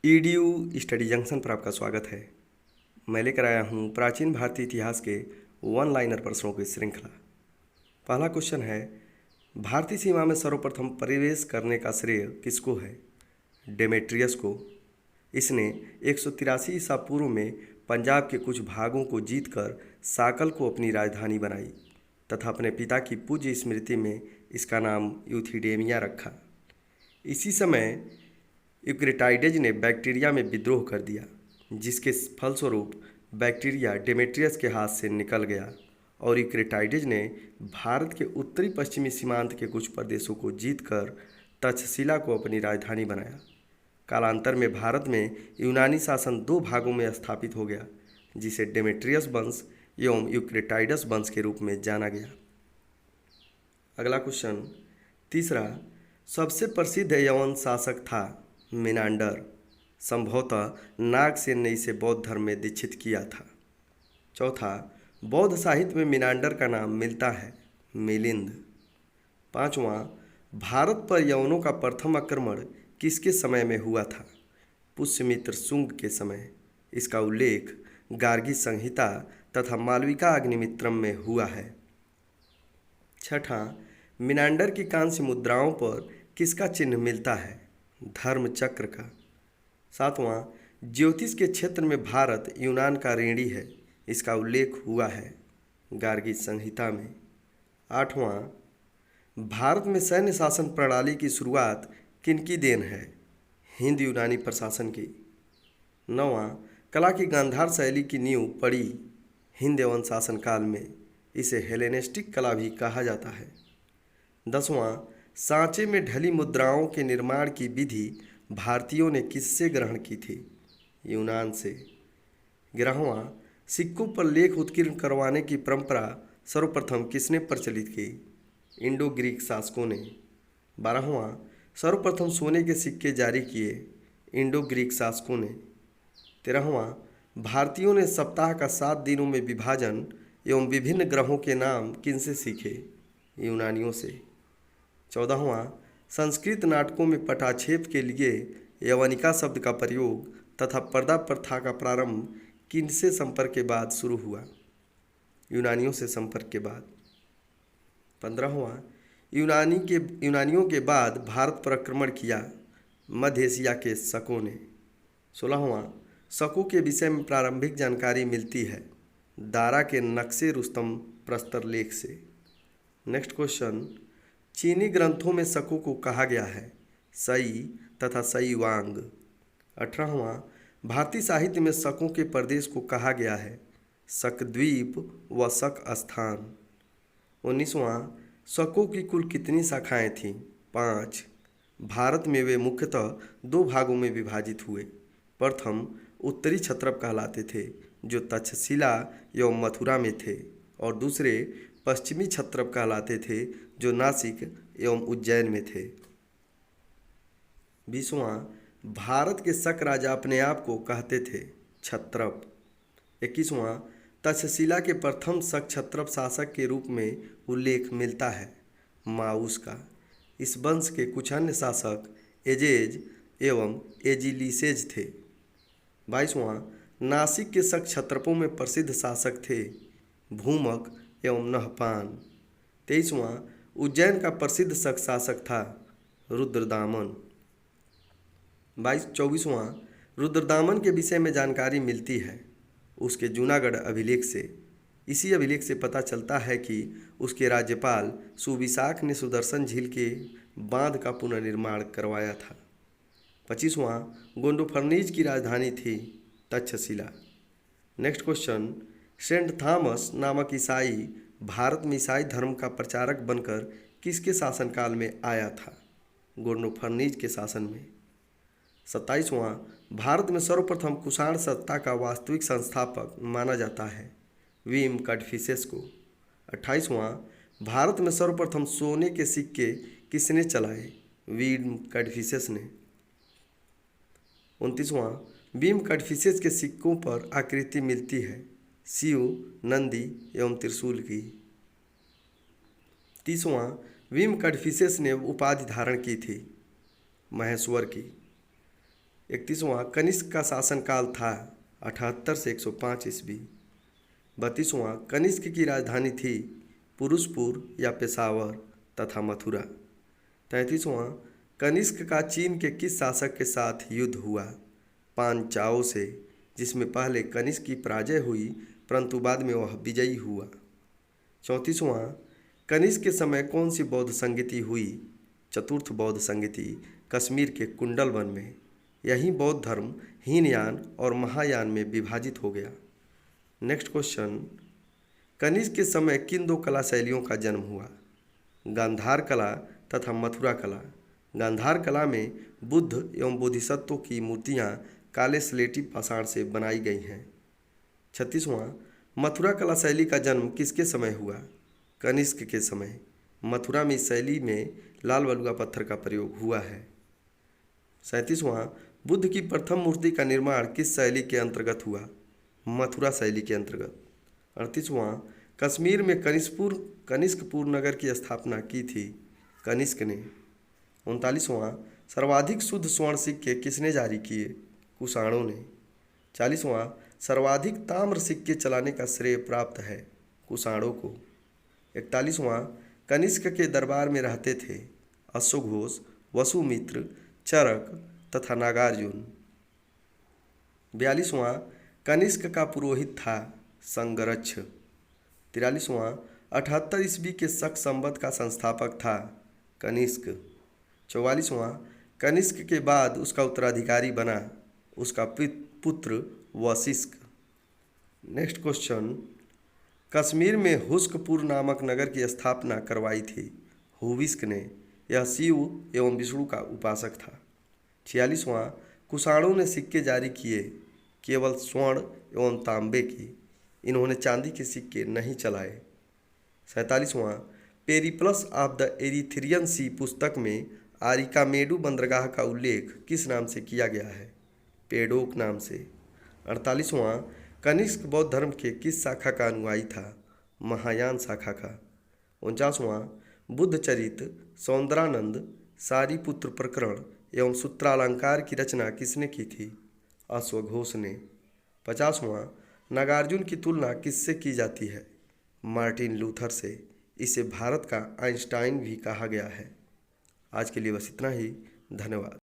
EDU study junction पर आपका स्वागत है। मैं लेकर आया हूँ प्राचीन भारतीय इतिहास के वन लाइनर प्रश्नों की श्रृंखला। पहला क्वेश्चन है, भारतीय सीमा में सर्वप्रथम प्रवेश करने का श्रेय किसको है? डेमेट्रियस को। इसने 183 ईसा पूर्व में पंजाब के कुछ भागों को जीतकर साकल को अपनी राजधानी बनाई तथा अपने पिता की पूज्य स्मृति में इसका नाम यूथिडेमिया रखा। इसी समय यूक्रेटाइडेज ने बैक्टीरिया में विद्रोह कर दिया, जिसके फलस्वरूप बैक्टीरिया डेमेट्रियस के हाथ से निकल गया और यूक्रेटाइडेज ने भारत के उत्तरी पश्चिमी सीमांत के कुछ प्रदेशों को जीतकर तक्षशिला को अपनी राजधानी बनाया। कालांतर में भारत में यूनानी शासन दो भागों में स्थापित हो गया, जिसे डेमेट्रियस वंश एवं यूक्रेटाइडस वंश के रूप में जाना गया। अगला क्वेश्चन, तीसरा, सबसे प्रसिद्ध यवन शासक था मिनांडर। संभवतः नागसेन ने इसे बौद्ध धर्म में दीक्षित किया था। चौथा, बौद्ध साहित्य में मिनांडर का नाम मिलता है मिलिंद। पांचवा, भारत पर यवनों का प्रथम आक्रमण किसके समय में हुआ था? पुष्यमित्र शुंग के समय। इसका उल्लेख गार्गी संहिता तथा मालविका अग्निमित्रम में हुआ है। छठा, मिनांडर की कांस्य मुद्राओं पर किसका चिन्ह मिलता है? धर्म चक्र का। सातवां, ज्योतिष के क्षेत्र में भारत यूनान का ऋणी है। इसका उल्लेख हुआ है गार्गी संहिता में। आठवां, भारत में सैन्य शासन प्रणाली की शुरुआत किनकी देन है? हिंद यूनानी प्रशासन की। नौवां, कला की गांधार शैली की नींव पड़ी हिंद यवन शासन काल में। इसे हेलेनिस्टिक कला भी कहा जाता है। 10वां, सांचे में ढली मुद्राओं के निर्माण की विधि भारतीयों ने किससे ग्रहण की थी? यूनान से। 11वां, सिक्कों पर लेख उत्कीर्ण करवाने की परंपरा सर्वप्रथम किसने प्रचलित की? इंडो ग्रीक शासकों ने। 12वां, सर्वप्रथम सोने के सिक्के जारी किए इंडो ग्रीक शासकों ने। 13वां, भारतीयों ने सप्ताह का 7 दिनों में विभाजन एवं विभिन्न ग्रहों के नाम किनसे सीखे? यूनानियों से। 14वां, संस्कृत नाटकों में पटाक्षेप के लिए यवनिका शब्द का प्रयोग तथा पर्दा प्रथा का प्रारंभ किनसे संपर्क के बाद शुरू हुआ? यूनानियों से संपर्क के बाद। 15वां, यूनानियों के बाद भारत पर आक्रमण किया मध्य एशिया के शकों ने। 16वां, शकों के विषय में प्रारंभिक जानकारी मिलती है दारा के नक्शे रुस्तम प्रस्तर लेख से। नेक्स्ट क्वेश्चन, चीनी ग्रंथों में शकों को कहा गया है सई तथा सई वांग। 18वां, भारतीय साहित्य में शकों के प्रदेश को कहा गया है शकद्वीप व शक स्थान। 19वां, शकों की कुल कितनी शाखाएं थीं? 5। भारत में वे मुख्यतः 2 भागों में विभाजित हुए। प्रथम उत्तरी क्षत्रप कहलाते थे, जो तक्षशिला एवं मथुरा में थे, और दूसरे पश्चिमी क्षत्रप कहलाते थे, जो नासिक एवं उज्जैन में थे। 20वां, भारत के शक राजा अपने आप को कहते थे क्षत्रप। 21वां, तक्षशिला के प्रथम शक क्षत्रप शासक के रूप में उल्लेख मिलता है माउस का। इस वंश के कुछ अन्य शासक एजेज एवं एजिलिसेज थे। 22वां, नासिक के शक क्षत्रपों में प्रसिद्ध शासक थे भूमक एवं नहपान। 23वां, उज्जैन का प्रसिद्ध शक शासक था रुद्रदामन। 24वां, रुद्रदामन के विषय में जानकारी मिलती है उसके जूनागढ़ अभिलेख से। इसी अभिलेख से पता चलता है कि उसके राज्यपाल सुविशाख ने सुदर्शन झील के बांध का पुनर्निर्माण करवाया था। 25वां, गोंडोफर्नीज की राजधानी थी Takshashila. Next question, Saint Thomas नामक ईसाई भारत में ईसाई धर्म का प्रचारक बनकर किसके शासनकाल में आया था? गोंडोफर्नीज के शासन में। 27वां, भारत में सर्वप्रथम कुषाण सत्ता का वास्तविक संस्थापक माना जाता है विम कडफिसेस को। 28वां, भारत में सर्वप्रथम सोने के सिक्के किसने चलाए? विम कडफिसेस ने। 29वां, विम कडफिसेस के सिक्कों पर आकृति मिलती है शिव, नंदी एवं त्रिशूल की। 30वां, विम कडफिसेस ने उपाधि धारण की थी महेश्वर की। 31वां कनिष्क का शासनकाल था 78 से 105 ईस्वी। 32वां कनिष्क की राजधानी थी पुरुषपुर या पेशावर तथा मथुरा। 33वां कनिष्क का चीन के किस शासक के साथ युद्ध हुआ? पांचाओं से, जिसमें पहले कनिष्क की पराजय हुई परंतु बाद में वह विजयी हुआ। 34वां कनिष्क के समय कौन सी बौद्ध संगति हुई? चतुर्थ बौद्ध संगति कश्मीर के कुंडल वन में। यही बौद्ध धर्म हीनयान और महायान में विभाजित हो गया। नेक्स्ट क्वेश्चन, कनिष्क के समय किन दो कला शैलियों का जन्म हुआ? गांधार कला तथा मथुरा कला। गांधार कला में बुद्ध एवं बोधिसत्वों की मूर्तियां काले स्लेटी पाषाण से बनाई गई हैं। 36वां मथुरा कला शैली का जन्म किसके समय हुआ? कनिष्क के समय। मथुरा में इस शैली में लाल बलुआ पत्थर का प्रयोग हुआ है। 37वां बुद्ध की प्रथम मूर्ति का निर्माण किस शैली के अंतर्गत हुआ? मथुरा शैली के अंतर्गत। 38वां कश्मीर में कनिष्कपुर नगर की स्थापना की थी कनिष्क ने। 39वां सर्वाधिक शुद्ध स्वर्ण सिक्के किसने जारी किए? कुषाणों ने। 40वां सर्वाधिक ताम्र सिक्के चलाने का श्रेय प्राप्त है कुषाणों को। 41वां कनिष्क के दरबार में रहते थे अश्वघोष, वसुमित्र, चरक तथा नागार्जुन। 42वां कनिष्क का पुरोहित था संगरक्ष। 43वां 78 ईस्वी के शक संवत का संस्थापक था कनिष्क। 44वां कनिष्क के बाद उसका उत्तराधिकारी बना उसका पुत्र वशिष्क। नेक्स्ट क्वेश्चन, कश्मीर में हुस्कपुर नामक नगर की स्थापना करवाई थी हुविस्क ने। यह शिव एवं विष्णु का उपासक था। 46वां कुषाणों ने सिक्के जारी किए केवल स्वर्ण एवं तांबे की, इन्होंने चांदी के सिक्के नहीं चलाए। 47वां पेरिप्लस ऑफ द एरिथ्रियन सी पुस्तक में आरिकामेडु बंदरगाह का उल्लेख किस नाम से किया गया है? पेडोक नाम से। 48वां कनिष्क बौद्ध धर्म के किस शाखा का अनुयायी था? महायान शाखा का। 49वां बुद्ध चरित, सौंदरानंद, सारिपुत्र प्रकरण एवं सूत्रालंकार की रचना किसने की थी? अश्वघोष ने। 50वां नागार्जुन की तुलना किससे की जाती है? मार्टिन लूथर से। इसे भारत का आइंस्टाइन भी कहा गया है। आज के लिए बस इतना ही। धन्यवाद।